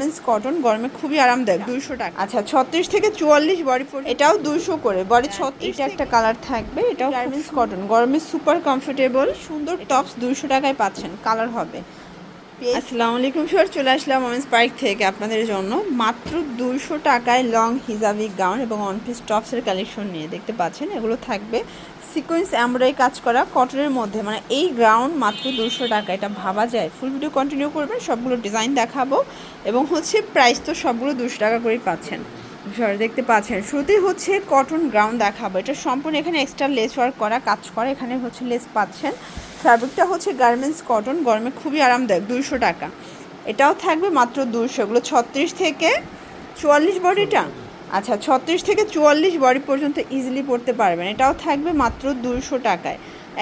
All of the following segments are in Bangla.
গার্মেন্টস কটন, গরমে খুবই আরামদায়ক, 200 টাকা। আচ্ছা 36 থেকে 44 বডি পর্যন্ত, এটাও 200 করে। বডি 36, এটা একটা কালার থাকবে, এটাও গার্মেন্টস কটন, গরমে সুপার কমফোর্টেবল, সুন্দর টপস 200 টাকায় পাচ্ছেন, কালার হবে। আসসালামু আলাইকুম স্যার, চলে আসলাম ওমেন্স পার্ক থেকে আপনাদের জন্য মাত্র 200 টাকায় লং হিজাবি গাউন এবং ওয়ান পিস টপসের কালেকশন নিয়ে। দেখতে পাচ্ছেন এগুলো থাকবে সিকোয়েন্স এমব্রয়ডারি কাজ করা কটনের মধ্যে, মানে এই গাউন মাত্র 200 টাকা, এটা ভাবা যায়। ফুল ভিডিও কন্টিনিউ করবেন, সবগুলো ডিজাইন দেখাবো এবং প্রাইস তো সবগুলো 200 টাকা করেই পাচ্ছেন। স্যার দেখতে পাচ্ছেন শুরুতেই কটন গাউন দেখাবো, এটা সম্পূর্ণ এখানে এক্সট্রা লেস ওয়ার্ক করা কাজ করা, এখানে লেস পাচ্ছেন। ফ্যাব্রিকটা গার্মেন্টস কটন, গরমে খুবই আরামদায়ক, 200 টাকা। এটাও থাকবে মাত্র 200, এগুলো 36 থেকে 44 বডিটা। আচ্ছা 36 থেকে 44 বডি পর্যন্ত ইজিলি পরতে পারবেন, এটাও থাকবে মাত্র 200 টাকায়।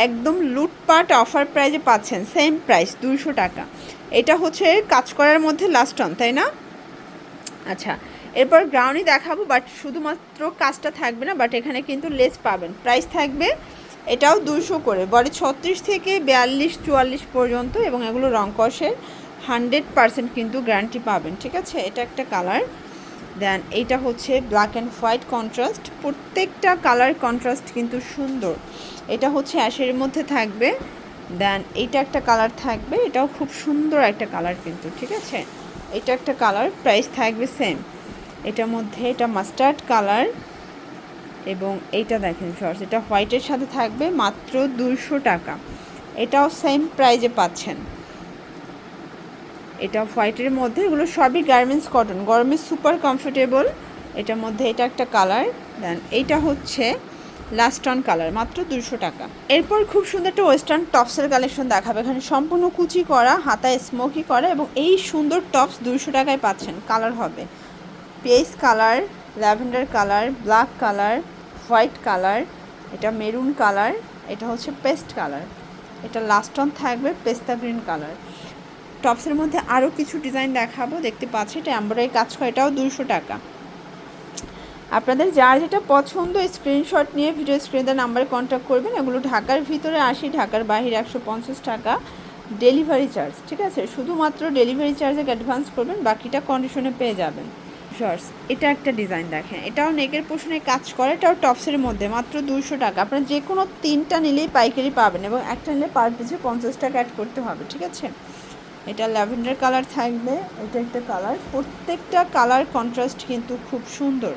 একদম লুটপাট অফার প্রাইজে পাচ্ছেন, সেম প্রাইস 200 টাকা। এটা কাজ করার মধ্যে লাস্ট অন, তাই না? আচ্ছা এরপর গ্রাউন্ডই দেখাবো, বাট শুধুমাত্র কাজটা থাকবে না, বাট এখানে কিন্তু লেস পাবেন। প্রাইস থাকবে এটাও 200 করে, বডি 36 থেকে 42-44 পর্যন্ত, এবং এগুলো রং কষের 100% কিন্তু গ্যারান্টি পাবেন, ঠিক আছে? এটা একটা কালার। দেন এইটা ব্ল্যাক অ্যান্ড হোয়াইট কন্ট্রাস্ট, প্রত্যেকটা কালার কন্ট্রাস্ট কিন্তু সুন্দর। এটা অ্যাশের মধ্যে থাকবে। দেন এইটা একটা কালার থাকবে, এটাও খুব সুন্দর একটা কালার কিন্তু, ঠিক আছে? এটা একটা কালার, প্রাইস থাকবে সেম। এটার মধ্যে এটা মাস্টার্ড কালার, এবং এইটা দেখেন শর্টস, এটা হোয়াইটের সাথে থাকবে মাত্র 200 টাকা। এটাও সেম প্রাইজে পাচ্ছেন। এটা হোয়াইটের মধ্যে, এগুলো সবই গার্মেন্টস কটন, গরমে সুপার কমফোর্টেবল। এটার মধ্যে এটা একটা কালার। দেন এইটা লাস্ট অন কালার, মাত্র 200 টাকা। এরপর খুব সুন্দর একটা ওয়েস্টার্ন টপসের কালেকশন দেখাবে, এখানে সম্পূর্ণ কুচি করা, হাতায় স্মোকি করা, এবং এই সুন্দর টপস 200 টাকায় পাচ্ছেন। কালার হবে pace colour, lavender colour, black colour, white colour, এটা মেরুন কালার, এটা পেস্ট কালার, এটা লাস্ট অন থাকবে পেস্তা গ্রিন কালার। টপসের মধ্যে আরও কিছু ডিজাইন দেখাবো, দেখতে পাচ্ছি এটা এমব্রয়ডারি কাজ করা, এটাও 200 টাকা। আপনাদের যার যেটা পছন্দ স্ক্রিনশট নিয়ে ভিডিও স্ক্রিনে নাম্বারে কন্ট্যাক্ট করবেন। এগুলো ঢাকার ভিতরে 80, ঢাকার বাইরে 150 টাকা ডেলিভারি চার্জ, ঠিক আছে? শুধুমাত্র ডেলিভারি চার্জে অ্যাডভান্স করবেন, বাকিটা কন্ডিশনে পেয়ে যাবেন। শর্টস, এটা একটা ডিজাইন দেখেন, এটাও নেকের পোর্শনে কাজ করে, এটাও টপসের মধ্যে, মাত্র 200 টাকা। আপনারা যে কোনো 3টা নিলেই পাইকারি পাবেন, এবং একটা নিলে পার পিছে 50 টাকা অ্যাড করতে হবে, ঠিক আছে? এটা ল্যাভেন্ডার কালার থাকবে, এটা একটা কালার, প্রত্যেকটা কালার কন্ট্রাস্ট কিন্তু খুব সুন্দর,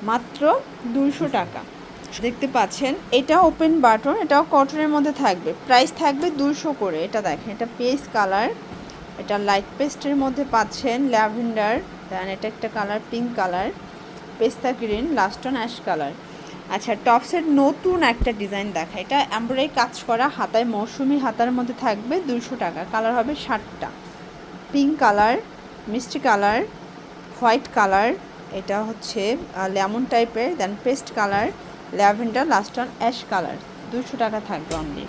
মাত্র 200 টাকা। দেখতে পাচ্ছেন এটা ওপেন বাটন, এটাও কটনের মধ্যে থাকবে, প্রাইস থাকবে 200 করে। এটা দেখেন, এটা পেস্ট কালার, এটা লাইট পেস্টের মধ্যে পাচ্ছেন, ল্যাভেন্ডার। দেন এটা একটা কালার পিঙ্ক কালার, পেস্তা green, last one ash colour. আচ্ছা টপসের নতুন একটা ডিজাইন দেখা, এটা এমব্রয়ডারি কাজ করা, হাতায় মৌসুমি হাতার মধ্যে থাকবে, 200 টাকা। কালার হবে 7টা, পিঙ্ক কালার, মিষ্টি কালার, হোয়াইট কালার, এটা লেমন টাইপের, then pastel colour, lavender, last one ash colour. 200 টাকা থাকবে অনলি।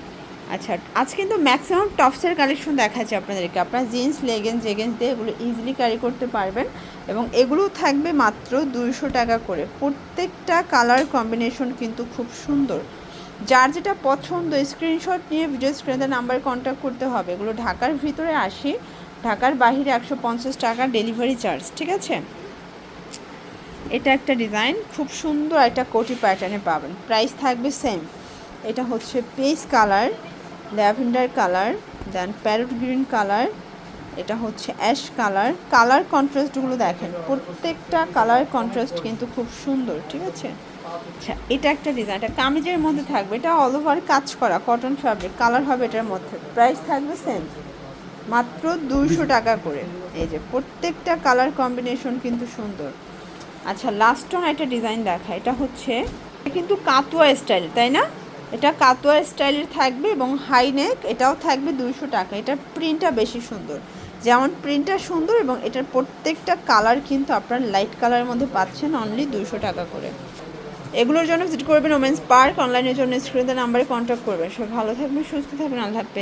আচ্ছা আজ কিন্তু ম্যাক্সিমাম টপসের কালেকশন দেখাচ্ছে আপনাদেরকে, আপনারা জিন্স লেগিংস দিয়ে এগুলো ইজিলি ক্যারি করতে পারবেন, এবং এগুলোও থাকবে মাত্র 200 টাকা করে। প্রত্যেকটা কালার কম্বিনেশন কিন্তু খুব সুন্দর। যার যেটা পছন্দ স্ক্রিনশট নিয়ে ভিডিও স্ক্রিনে নাম্বারে কন্ট্যাক্ট করতে হবে। এগুলো ঢাকার ভিতরে 80, ঢাকার বাইরে 150 টাকা ডেলিভারি চার্জ, ঠিক আছে? এটা একটা ডিজাইন, খুব সুন্দর একটা কোটি প্যাটার্নে পাবেন, প্রাইস থাকবে সেম। এটা পেস কালার, ল্যাভেন্ডার কালার, দেন প্যারট গ্রিন কালার, এটা অ্যাশ কালার। কালার কন্ট্রাস্টগুলো দেখেন, প্রত্যেকটা কালার কন্ট্রাস্ট কিন্তু খুব সুন্দর, ঠিক আছে? আচ্ছা এটা একটা ডিজাইন, এটা কামিজের মধ্যে থাকবে, এটা অল ওভার কাজ করা কটন ফ্যাব্রিক, কালার হবে এটার মধ্যে, প্রাইস থাকবে সেম, মাত্র 200 টাকা করে। এই যে প্রত্যেকটা কালার কম্বিনেশন কিন্তু সুন্দর। আচ্ছা লাস্ট অন একটা ডিজাইন দেখা, এটা কিন্তু কাতুয়া স্টাইল, তাই না? এটা কাতুয়া স্টাইলের থাকবে এবং হাই নেক, এটাও থাকবে 200 টাকা। এটার প্রিন্টটা বেশি সুন্দর, যেমন প্রিন্টটা সুন্দর, এবং এটার প্রত্যেকটা কালার কিন্তু আপনার লাইট কালারের মধ্যে পাচ্ছেন অনলি 200 টাকা করে। এগুলোর জন্য ভিজিট করবেন ওমেন্স পার্ক, অনলাইনের জন্য স্ক্রিনে নাম্বারে কন্ট্যাক্ট করবেন। সব ভালো থাকবেন, সুস্থ থাকবেন, আল্লাহ হাফেজ।